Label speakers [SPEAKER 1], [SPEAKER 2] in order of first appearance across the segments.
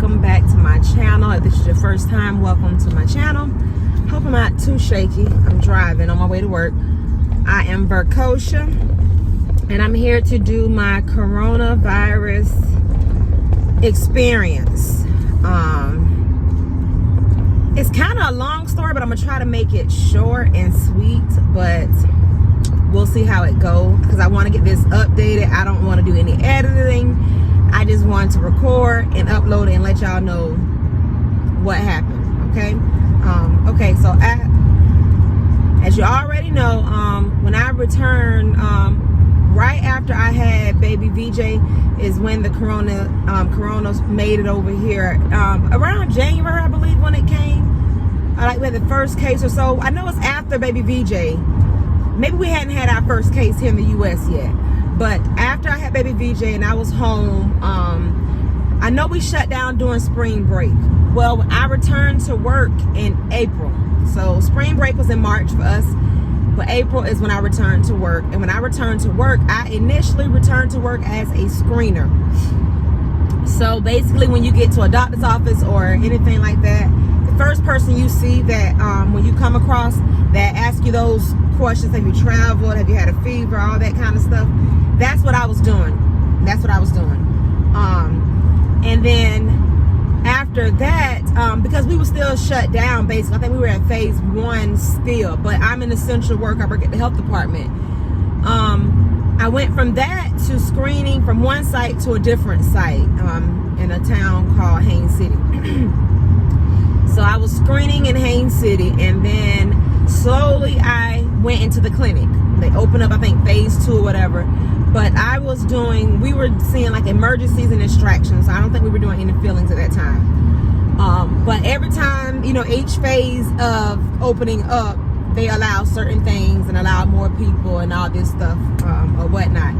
[SPEAKER 1] welcome back to my channel. If this is your first time, welcome to my channel. Hope I'm not too shaky. I'm driving on my way to work. I am Verkosha, and I'm here to do my coronavirus experience. It's kind of a long story, but I'm gonna try to make it short and sweet, but we'll see how it goes because I want to get this updated. I don't want to do any editing. I just want to record and upload it and let y'all know what happened. Okay, so as you already know, when I returned right after I had baby VJ is when the corona made it over here, around January, I believe, when it came. Like we had the first case or so. I know it's after baby VJ. Maybe we hadn't had our first case here in the U.S. yet, but after I had baby VJ and I was home, I know we shut down during spring break. Well, I returned to work in April. So spring break was in March for us, but April is when I returned to work. And when I returned to work, I initially returned to work as a screener. So basically, when you get to a doctor's office or anything like that, the first person you see that when you come across that ask you those questions, have you traveled, have you had a fever, all that kind of stuff, that's what I was doing. And then after that, because we were still shut down, basically, I think we were at phase 1 still, but I'm an essential worker. I work at the health department. I went from that to screening from one site to a different site in a town called Haines City. So I was screening in Haines City, and then slowly I went into the clinic. They opened up, I think, phase 2 or whatever. But we were seeing like emergencies and extractions. So I don't think we were doing any fillings at that time. But every time, each phase of opening up, they allow certain things and allow more people and all this stuff or whatnot.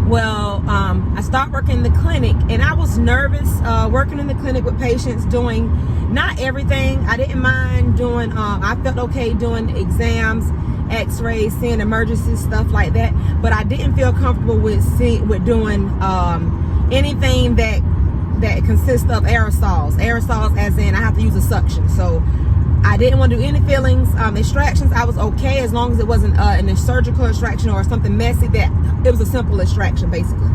[SPEAKER 1] Well, I started working in the clinic, and I was nervous working in the clinic with patients, doing not everything. I didn't mind doing, I felt okay doing exams, x-rays, seeing emergencies, stuff like that, but I didn't feel comfortable with doing anything that consists of aerosols as in I have to use a suction. So I didn't want to do any fillings, extractions. I was okay as long as it wasn't a surgical extraction or something messy, that it was a simple extraction basically.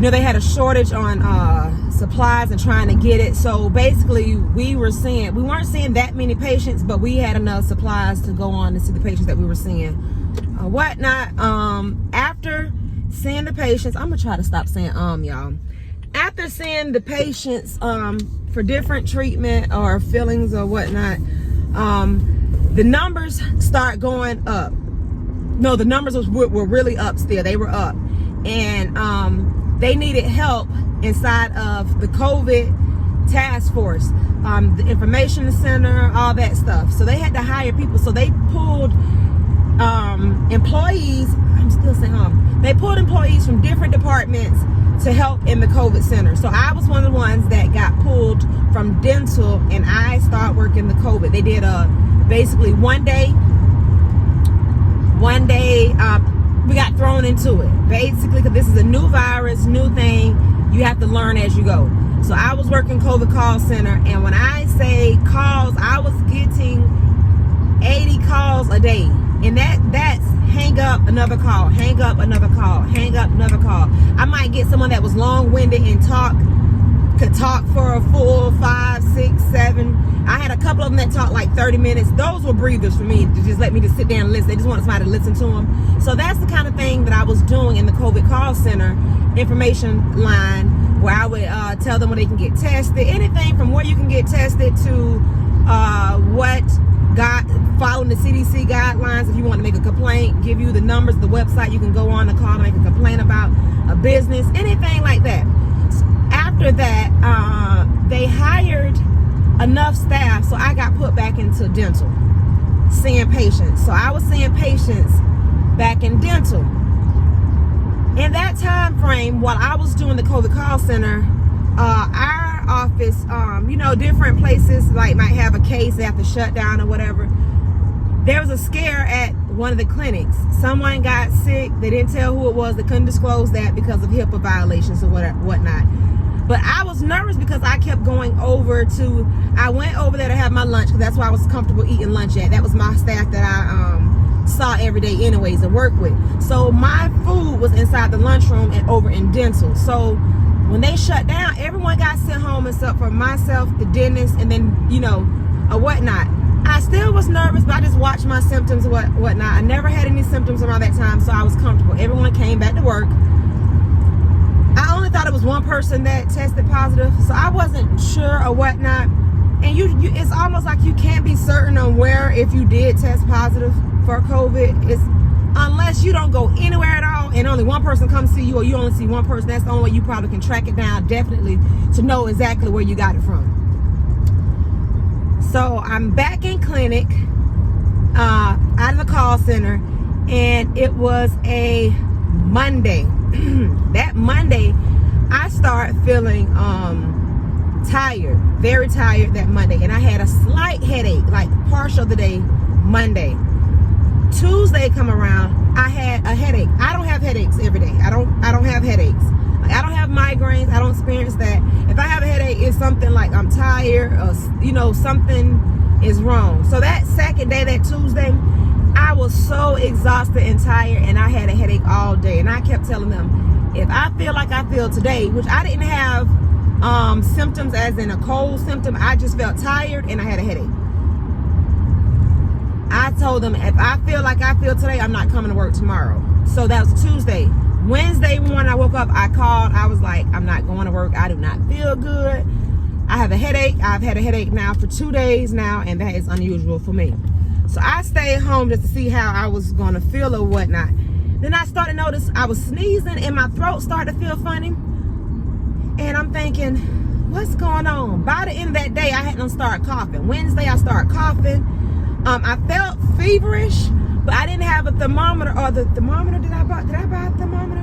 [SPEAKER 1] They had a shortage on supplies and trying to get it. So basically we weren't seeing that many patients, but we had enough supplies to go on to see the patients that we were seeing. Whatnot. After seeing the patients, I'm gonna try to stop saying y'all. After seeing the patients for different treatment or fillings or whatnot, the numbers start going up. No, the numbers were really up still. They were up. And they needed help inside of the COVID task force, the information center, all that stuff. So they had to hire people. So they pulled employees. I'm still saying they pulled employees from different departments to help in the COVID center. So I was one of the ones that got pulled from dental, and I started working the COVID. They did basically one day we got thrown into it, basically, because this is a new virus, new thing. You have to learn as you go. So I was working COVID call center, and when I say calls, I was getting 80 calls a day, and that's hang up another call, hang up another call, hang up another call. I might get someone that was long-winded and could talk for a full 5, 6, 7. I had a couple of them that talked like 30 minutes. Those were breathers for me, to just let me just sit down and listen. They just wanted somebody to listen to them. So that's the kind of thing that I was doing in the COVID call center information line, where I would tell them where they can get tested, anything from where you can get tested to following the CDC guidelines. If you want to make a complaint, give you the numbers, the website you can go on to call to make a complaint about a business, anything like that. So after that, they hired enough staff, so I got put back into dental, seeing patients. So I was seeing patients back in dental. In that time frame, while I was doing the COVID call center, our office, different places like might have a case, they have to shut down or whatever. There was a scare at one of the clinics. Someone got sick. They didn't tell who it was. They couldn't disclose that because of HIPAA violations or whatnot. But I was nervous because I kept going over to, I went over there to have my lunch because that's where I was comfortable eating lunch at. That was my staff that I saw every day anyways and worked with. So my food was inside the lunchroom and over in dental. So when they shut down, everyone got sent home except for myself, the dentist, and then, you know, whatnot. I still was nervous, but I just watched my symptoms and whatnot. I never had any symptoms around that time, so I was comfortable. Everyone came back to work. I only thought it was one person that tested positive, so I wasn't sure or whatnot. And it's almost like you can't be certain on where if you did test positive for COVID. It's unless you don't go anywhere at all and only one person comes see you, or you only see one person. That's the only way you probably can track it down definitely to know exactly where you got it from. So I'm back in clinic, out of the call center, and it was a Monday. That Monday, I started feeling tired, very tired that Monday, and I had a slight headache, like partial of the day, Monday. Tuesday come around, I had a headache. I don't have headaches every day. I don't have headaches. I don't have migraines. I don't experience that. If I have a headache, it's something like I'm tired or, you know, something is wrong. So that second day, that Tuesday, I was so exhausted and tired, and I had a headache all day. And I kept telling them, if I feel like I feel today, which I didn't have symptoms as in a cold symptom, I just felt tired and I had a headache. I told them, if I feel like I feel today, I'm not coming to work tomorrow. So that was Tuesday. Wednesday morning, I woke up, I called, I was like, I'm not going to work. I do not feel good. I have a headache. I've had a headache now for 2 days now, and that is unusual for me. So I stayed home just to see how I was going to feel or whatnot. Then I started to notice I was sneezing and my throat started to feel funny. And I'm thinking, what's going on? By the end of that day, I had to start coughing. Wednesday, I started coughing. I felt feverish, but I didn't have a thermometer, or the thermometer, did I buy a thermometer?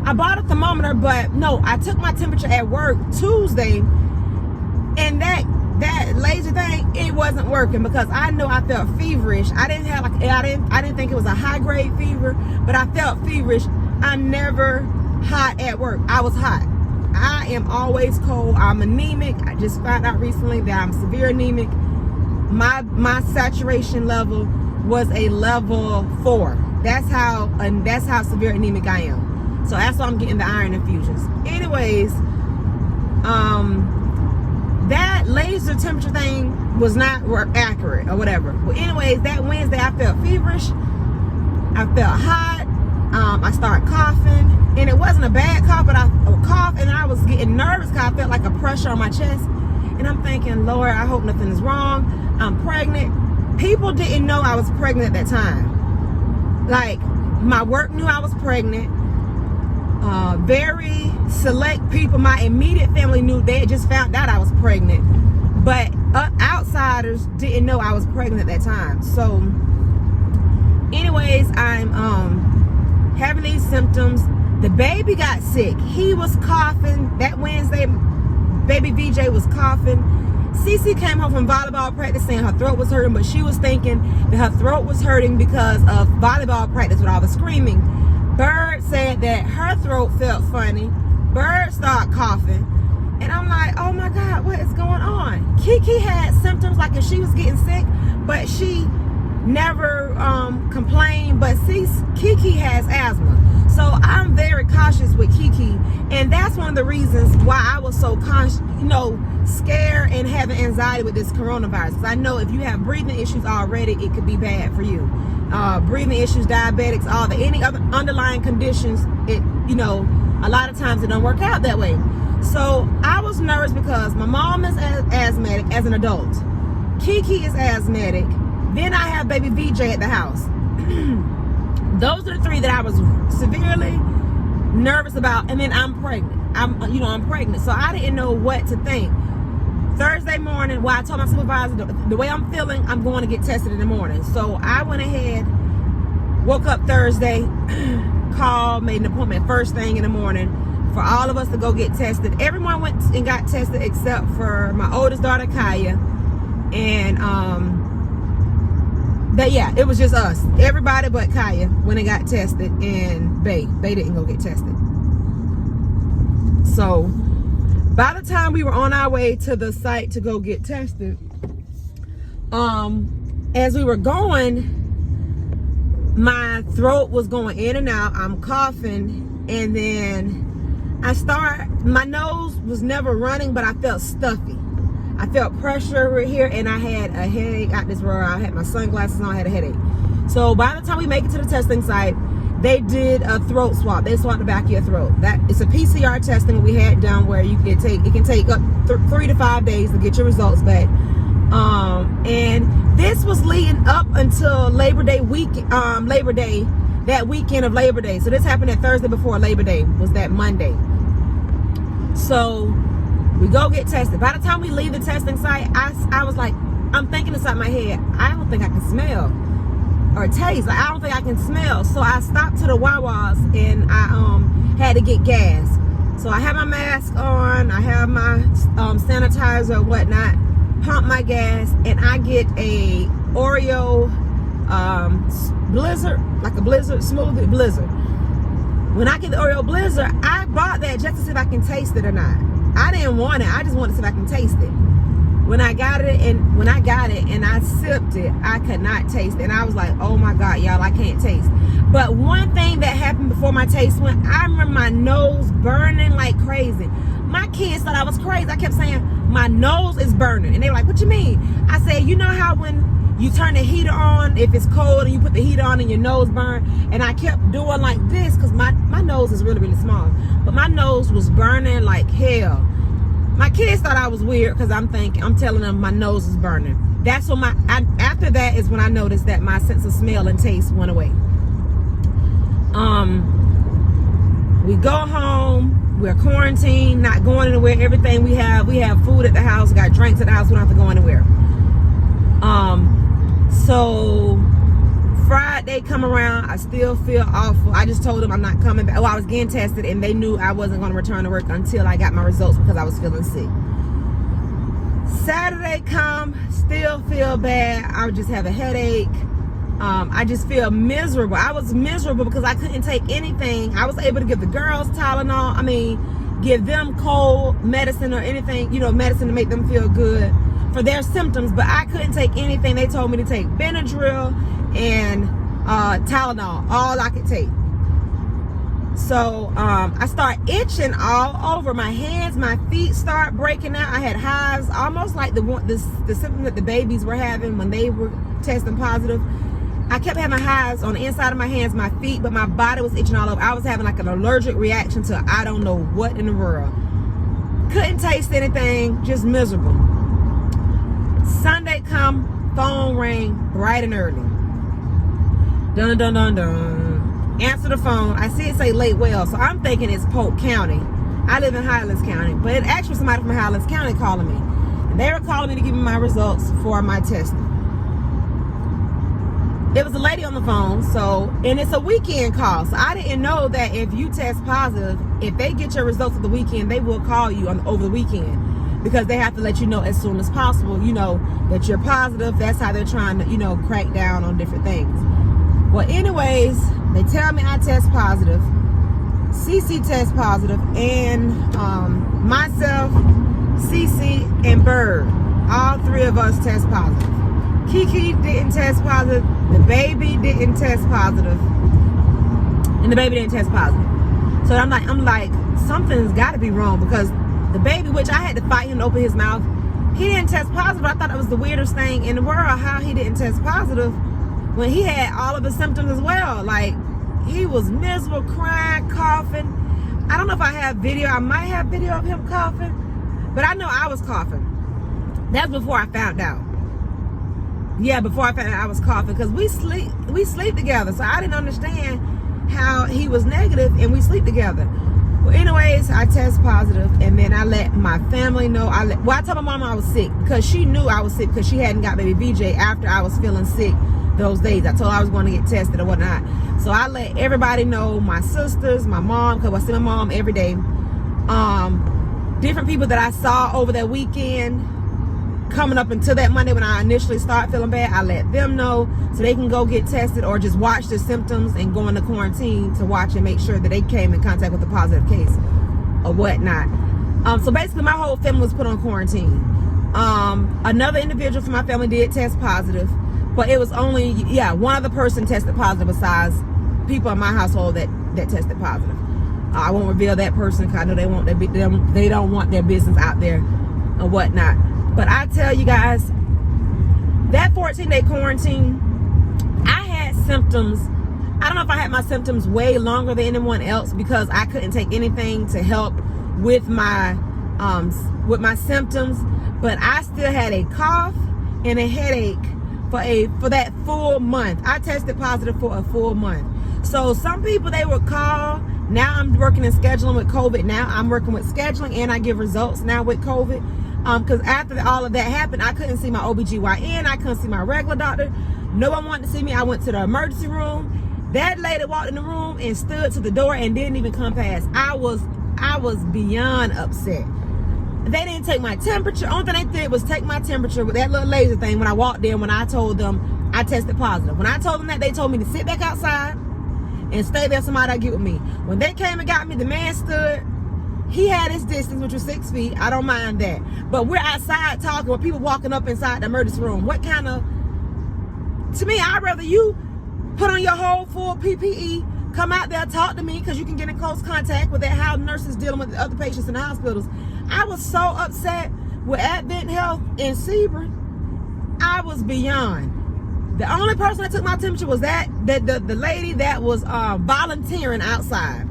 [SPEAKER 1] I bought a thermometer, but no, I took my temperature at work Tuesday, and that laser thing, it wasn't working because I know I felt feverish. I didn't think it was a high grade fever, but I felt feverish. I'm never hot at work. I was hot. I am always cold. I'm anemic. I just found out recently that I'm severe anemic. My saturation level was a level 4. That's how severe anemic I am. So that's why I'm getting the iron infusions. Anyways, that laser temperature thing was not accurate or whatever. But anyways, that Wednesday I felt feverish. I felt hot. I started coughing, and it wasn't a bad cough, but I coughed and I was getting nervous because I felt like a pressure on my chest. And I'm thinking, Lord, I hope nothing is wrong. I'm pregnant. People didn't know I was pregnant at that time. Like, my work knew I was pregnant. Very select people, my immediate family knew. They had just found out I was pregnant. But outsiders didn't know I was pregnant at that time. So, anyways, I'm having these symptoms. The baby got sick. He was coughing. That Wednesday, baby VJ was coughing. Cece came home from volleyball practice saying her throat was hurting, but she was thinking that her throat was hurting because of volleyball practice with all the screaming. Bird said that her throat felt funny. Bird started coughing. And I'm like, oh my God, what is going on? Kiki had symptoms like if she was getting sick, but she never complained. But see, Kiki has asthma. So I'm very cautious with Kiki. And that's one of the reasons why I was so scared and having anxiety with this coronavirus. Because I know if you have breathing issues already, it could be bad for you. Breathing issues, diabetics, any other underlying conditions, a lot of times it don't work out that way. So I was nervous because my mom is asthmatic as an adult. Kiki is asthmatic. Then I have baby VJ at the house. Those are the three that I was severely nervous about. And then I'm pregnant. I'm pregnant. So I didn't know what to think. Thursday morning, I told my supervisor, the way I'm feeling, I'm going to get tested in the morning. So I went ahead, woke up Thursday, called, made an appointment first thing in the morning for all of us to go get tested. Everyone went and got tested except for my oldest daughter, Kaya. And it was just us. Everybody but Kaya went and got tested, and Bay didn't go get tested. So By the time we were on our way to the site to go get tested, as we were going, my throat was going in and out. I'm coughing, and then my nose was never running, but I felt stuffy. I felt pressure right here, and I had a headache out this world. I had my sunglasses on, I had a headache. So by the time we make it to the testing site, they did a throat swab. They swabbed the back of your throat. It's a PCR testing we had done where it can take up 3 to 5 days to get your results back. And this was leading up until Labor Day week, that weekend of Labor Day. So this happened that Thursday before Labor Day, was that Monday. So we go get tested. By the time we leave the testing site, I was like, I'm thinking inside my head, I don't think I can smell or taste. Like, I don't think I can smell. So I stopped to the Wawa's, and I had to get gas. So I have my mask on, I have my sanitizer and whatnot, pump my gas, and I get a Oreo Blizzard, like a Blizzard smoothie Blizzard. When I get the Oreo Blizzard, I bought that just to see if I can taste it or not. I didn't want it. I just wanted to see if I can taste it. When I got it and I sipped it, I could not taste it. And I was like, oh my God, y'all, I can't taste. But one thing that happened before my taste went, I remember my nose burning like crazy. My kids thought I was crazy. I kept saying, my nose is burning. And they were like, what you mean? I said, you know how when you turn the heater on, if it's cold, and you put the heater on and your nose burn? And I kept doing like this because my nose is really, really small. But my nose was burning like hell. My kids thought I was weird because I'm telling them my nose is burning. That's when after that is when I noticed that my sense of smell and taste went away. We go home, we're quarantined, not going anywhere. Everything we have food at the house, we got drinks at the house, we don't have to go anywhere. So Friday come around, I still feel awful. I just told them I'm not coming back. Well, I was getting tested, and they knew I wasn't going to return to work until I got my results because I was feeling sick. Saturday come, still feel bad. I would just have a headache. I just feel miserable. I was miserable because I couldn't take anything. I was able to give the girls Tylenol. Give them cold medicine or anything, medicine to make them feel good for their symptoms, but I couldn't take anything. They told me to take Benadryl and Tylenol, all I could take. So I start itching all over my hands, my feet start breaking out. I had hives, almost like the symptoms that the babies were having when they were testing positive. I kept having hives on the inside of my hands, my feet, but my body was itching all over. I was having like an allergic reaction to I don't know what in the world. Couldn't taste anything, just miserable. Sunday come, phone rang bright and early. Dun dun dun dun. Answer the phone. I see it say late well, so I'm thinking it's Polk County. I live in Highlands County, but it actually somebody from Highlands County calling me. And they were calling me to give me my results for my testing. It was a lady on the phone, and it's a weekend call. So I didn't know that if you test positive, if they get your results of the weekend, they will call you over the weekend because they have to let you know as soon as possible, that you're positive. That's how they're trying to, crack down on different things. Well, anyways, they tell me I test positive. CC test positive, and myself, CC, and Bird, all three of us test positive. Kiki didn't test positive. The baby didn't test positive. And the baby didn't test positive. So I'm like, something's got to be wrong because the baby, which I had to fight him to open his mouth, he didn't test positive. I thought it was the weirdest thing in the world how he didn't test positive when he had all of the symptoms as well. Like, he was miserable, crying, coughing. I don't know if I have video. I might have video of him coughing, but I know I was coughing. That's before I found out. Yeah, before I found out I was coughing, because we sleep together, so I didn't understand how he was negative and we sleep together. Well, anyways, I test positive, and then I let my family know. I told my mom I was sick because she knew I was sick because she hadn't got baby VJ after I was feeling sick those days. I told her I was going to get tested or whatnot. So I let everybody know, my sisters, my mom, because I see my mom every day. Different people that I saw over that weekend, coming up until that Monday when I initially started feeling bad, I let them know so they can go get tested or just watch their symptoms and go into quarantine to watch and make sure that they came in contact with a positive case or whatnot. So basically my whole family was put on quarantine. Another individual from my family did test positive, but it was only, one other person tested positive besides people in my household that tested positive. I won't reveal that person because I know they don't want their business out there or whatnot. But I tell you guys, that 14-day quarantine, I had symptoms. I don't know if I had my symptoms way longer than anyone else because I couldn't take anything to help with my symptoms, but I still had a cough and a headache for that full month. I tested positive for a full month. So some people, they would call. Now I'm working in scheduling with COVID. Now I'm working with scheduling and I give results now with COVID. Because after all of that happened, I couldn't see my OBGYN. I couldn't see my regular doctor. No one wanted to see me. I went to the emergency room. That lady walked in the room and stood to the door and didn't even come past. I was beyond upset. They didn't take my temperature. Only thing they did was take my temperature with that little laser thing when I walked in, when I told them I tested positive. When I told them that, they told me to sit back outside and stay there, somebody get with me. When they came and got me, the man stood. He had his distance, which was 6 feet. I don't mind that. But we're outside talking with people walking up inside the emergency room. What kind of, to me, I'd rather you put on your whole full PPE, come out there, talk to me, because you can get in close contact with that, how nurses dealing with the other patients in the hospitals. I was so upset with Advent Health in Sebring. I was beyond. The only person that took my temperature was the lady that was volunteering outside.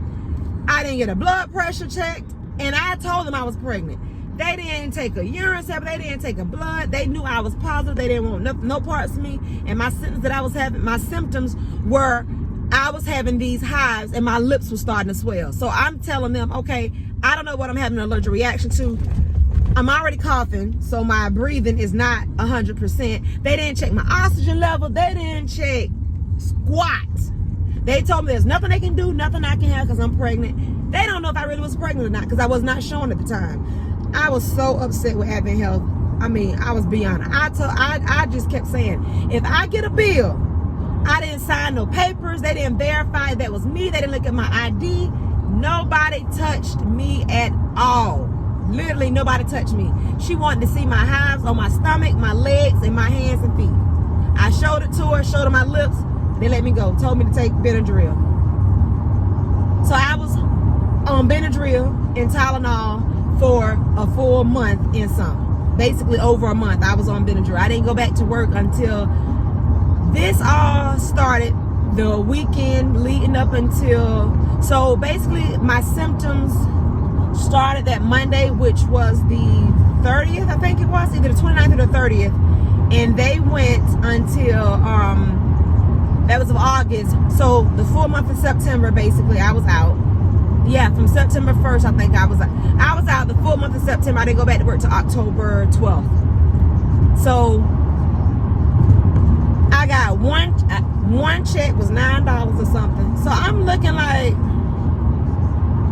[SPEAKER 1] I didn't get a blood pressure checked, and I told them I was pregnant. They didn't take a urine sample. They didn't take a blood. They knew I was positive. They didn't want no parts of me. And my symptoms that I was having, my symptoms were, I was having these hives and my lips were starting to swell. So I'm telling them, okay, I don't know what I'm having an allergic reaction to. I'm already coughing, so my breathing is not 100%. They didn't check my oxygen level. They didn't check squat. They told me there's nothing they can do, nothing I can have because I'm pregnant. They don't know if I really was pregnant or not because I was not showing at the time. I was so upset with Advent Health. I mean, I was beyond. I just kept saying, if I get a bill, I didn't sign no papers. They didn't verify that was me. They didn't look at my ID. Nobody touched me at all. Literally nobody touched me. She wanted to see my hives on my stomach, my legs, and my hands and feet. I showed it to her, showed her my lips. They let me go. Told me to take Benadryl. So I was on Benadryl and Tylenol for a full month and some. Basically over a month I was on Benadryl. I didn't go back to work until this all started, the weekend leading up until, so basically my symptoms started that Monday, which was the 30th, I think it was, either the 29th or the 30th, and they went until that was of August. So the full month of September, basically I was out. Yeah, from September 1st, I think I was out the full month of September. I didn't go back to work till October 12th. So I got one check was $9 or something. So I'm looking like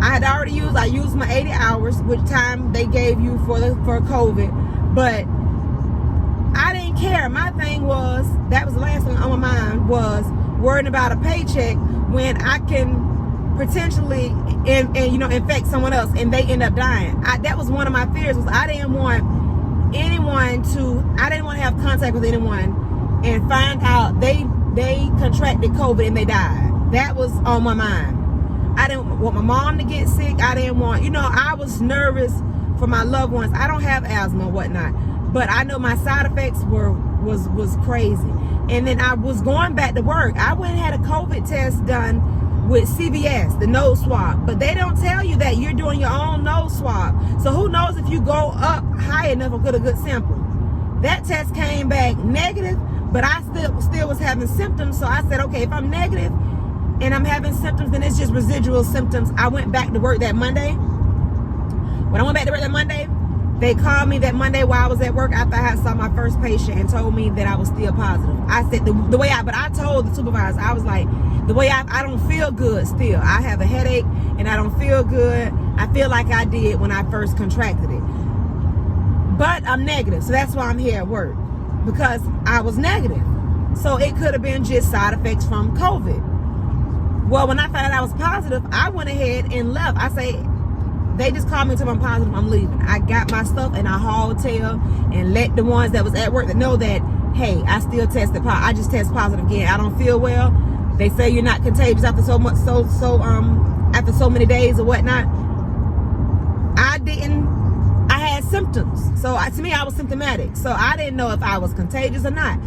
[SPEAKER 1] I used my 80 hours, which time they gave you for COVID, but I didn't care. My thing was, that was the last thing on my mind, was worrying about a paycheck when I can potentially infect someone else and they end up dying. That was one of my fears, was I didn't want to have contact with anyone and find out they contracted COVID and they died. That was on my mind. I didn't want my mom to get sick. I didn't want, I was nervous for my loved ones. I don't have asthma or whatnot, but I know my side effects was crazy. And then I was going back to work. I went and had a COVID test done with CVS, the nose swab, but they don't tell you that you're doing your own nose swab. So who knows if you go up high enough or get a good sample. That test came back negative, but I still was having symptoms. So I said, okay, if I'm negative and I'm having symptoms, then it's just residual symptoms. I went back to work that Monday. When I went back to work that Monday, they called me that Monday while I was at work after I had saw my first patient and told me that I was still positive. I said, but I told the supervisor, I was like, the way I don't feel good still. I have a headache and I don't feel good. I feel like I did when I first contracted it. But I'm negative, so that's why I'm here at work, because I was negative. So it could have been just side effects from COVID. Well, when I found out I was positive, I went ahead and left. I say, they just called me to my positive, I'm leaving. I got my stuff and I hauled tail and let the ones that was at work that know that, hey, I still tested positive. I just test positive again. I don't feel well. They say you're not contagious after after so many days or whatnot. I had symptoms. So to me, I was symptomatic. So I didn't know if I was contagious or not.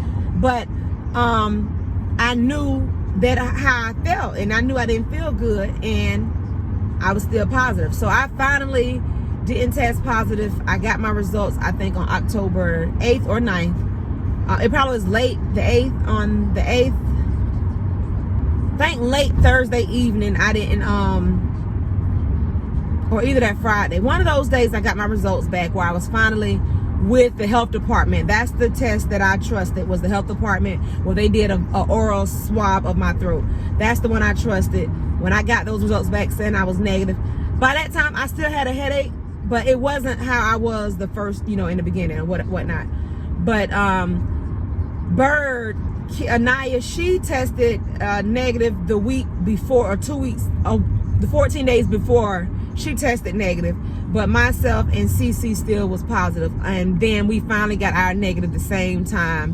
[SPEAKER 1] But I knew that how I felt, and I knew I didn't feel good, and I was still positive. So I finally didn't test positive. I got my results, I think, on October 8th or 9th. It probably was late, the 8th, on the 8th. I think late Thursday evening, I didn't, or either that Friday. One of those days I got my results back where I was finally with the health department. That's the test that I trusted, was the health department, where they did a oral swab of my throat. That's the one I trusted. When I got those results back saying I was negative, by that time I still had a headache, but it wasn't how I was the first, in the beginning and whatnot. But Bird, Anaya, she tested negative the week before, or 2 weeks, the 14 days before she tested negative. But myself and CC still was positive. And then we finally got our negative the same time.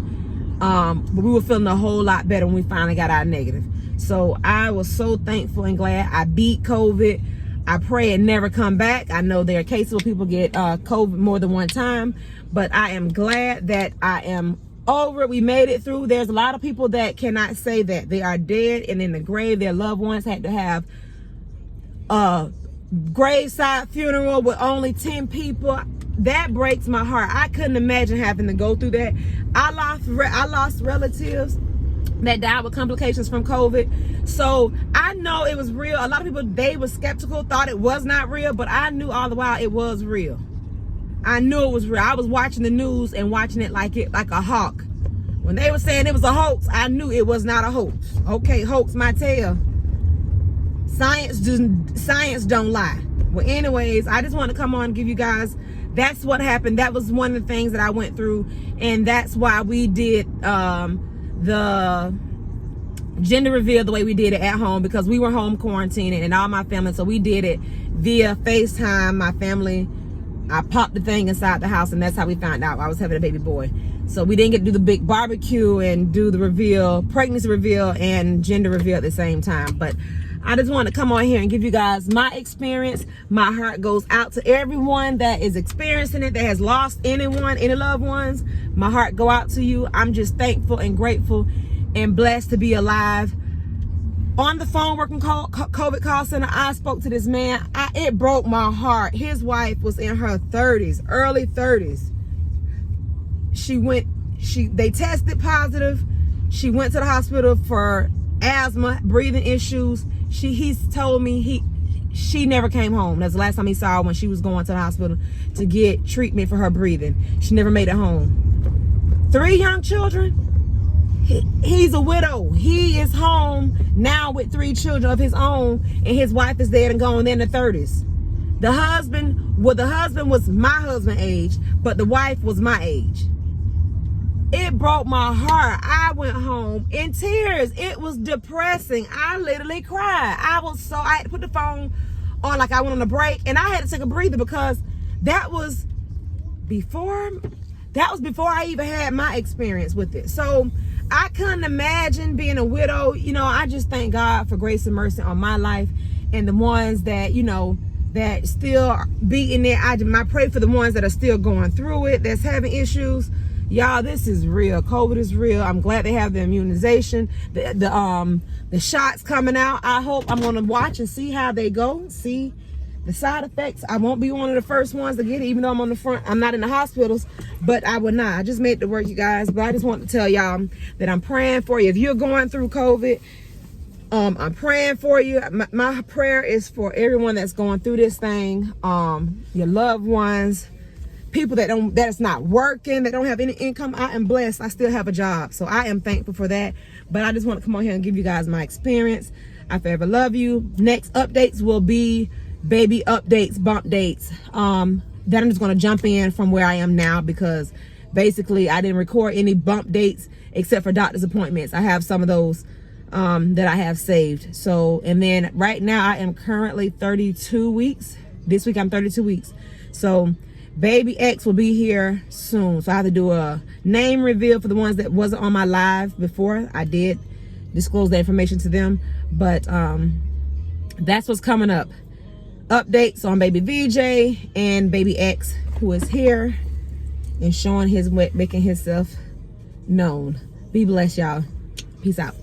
[SPEAKER 1] But we were feeling a whole lot better when we finally got our negative. So I was so thankful and glad I beat COVID. I pray it never come back. I know there are cases where people get COVID more than one time, but I am glad that I am over it. We made it through. There's a lot of people that cannot say that they are dead and in the grave. Their loved ones had to have a graveside funeral with only 10 people. That breaks my heart. I couldn't imagine having to go through that. I lost relatives that died with complications from COVID. So I know it was real. A lot of people, they were skeptical, thought it was not real, but I knew all the while it was real. I knew it was real. I was watching the news and watching it like a hawk. When they were saying it was a hoax, I knew it was not a hoax. Okay, hoax my tail. Science don't lie. Well, anyways, I just want to come on and give you guys, that's what happened. That was one of the things that I went through, and that's why we did the gender reveal the way we did it at home, because we were home quarantining and all my family, so we did it via FaceTime. My family, I popped the thing inside the house, and that's how we found out I was having a baby boy. So we didn't get to do the big barbecue and do the reveal, pregnancy reveal and gender reveal at the same time. But I just want to come on here and give you guys my experience. My heart goes out to everyone that is experiencing it, that has lost anyone, any loved ones. My heart go out to you. I'm just thankful and grateful and blessed to be alive. On the phone working COVID call center, I spoke to this man. It broke my heart. His wife was in her 30s, early 30s. They tested positive. She went to the hospital for asthma, breathing issues. He's told me she never came home. That's the last time he saw her, when she was going to the hospital to get treatment for her breathing. She never made it home. 3 young children. He's a widow. He is home now with 3 children of his own, and his wife is dead and gone in the 30s. The husband was my husband's age, but the wife was my age. It broke my heart. I went home in tears. It was depressing. I literally cried. I had to put the phone on like I went on a break, and I had to take a breather, because that was before I even had my experience with it. So I couldn't imagine being a widow. I just thank God for grace and mercy on my life, and the ones that, that still beating it. I pray for the ones that are still going through it, that's having issues. Y'all, this is real. COVID is real. I'm glad they have the immunization, the shots coming out. I hope, I'm gonna watch and see how they go, see the side effects. I won't be one of the first ones to get it, even though I'm on the front. I'm not in the hospitals, but I would not. I just made it work, you guys. But I just want to tell y'all that I'm praying for you. If you're going through COVID, I'm praying for you. My prayer is for everyone that's going through this thing, your loved ones, people that's not working, that don't have any income. I am blessed. I still have a job, so I am thankful for that. But I just want to come on here and give you guys my experience. I forever love you. Next updates will be baby updates, bump dates. Then I'm just going to jump in from where I am now, because basically I didn't record any bump dates except for doctor's appointments. I have some of those that I have saved. So, and then right now I am currently 32 weeks. This week I'm 32 weeks. So baby X will be here soon. So I have to do a name reveal for the ones that wasn't on my live before. I did disclose that information to them, but that's what's coming up. Updates on baby VJ and baby X, who is here and showing his, making himself known. Be blessed, y'all. Peace out.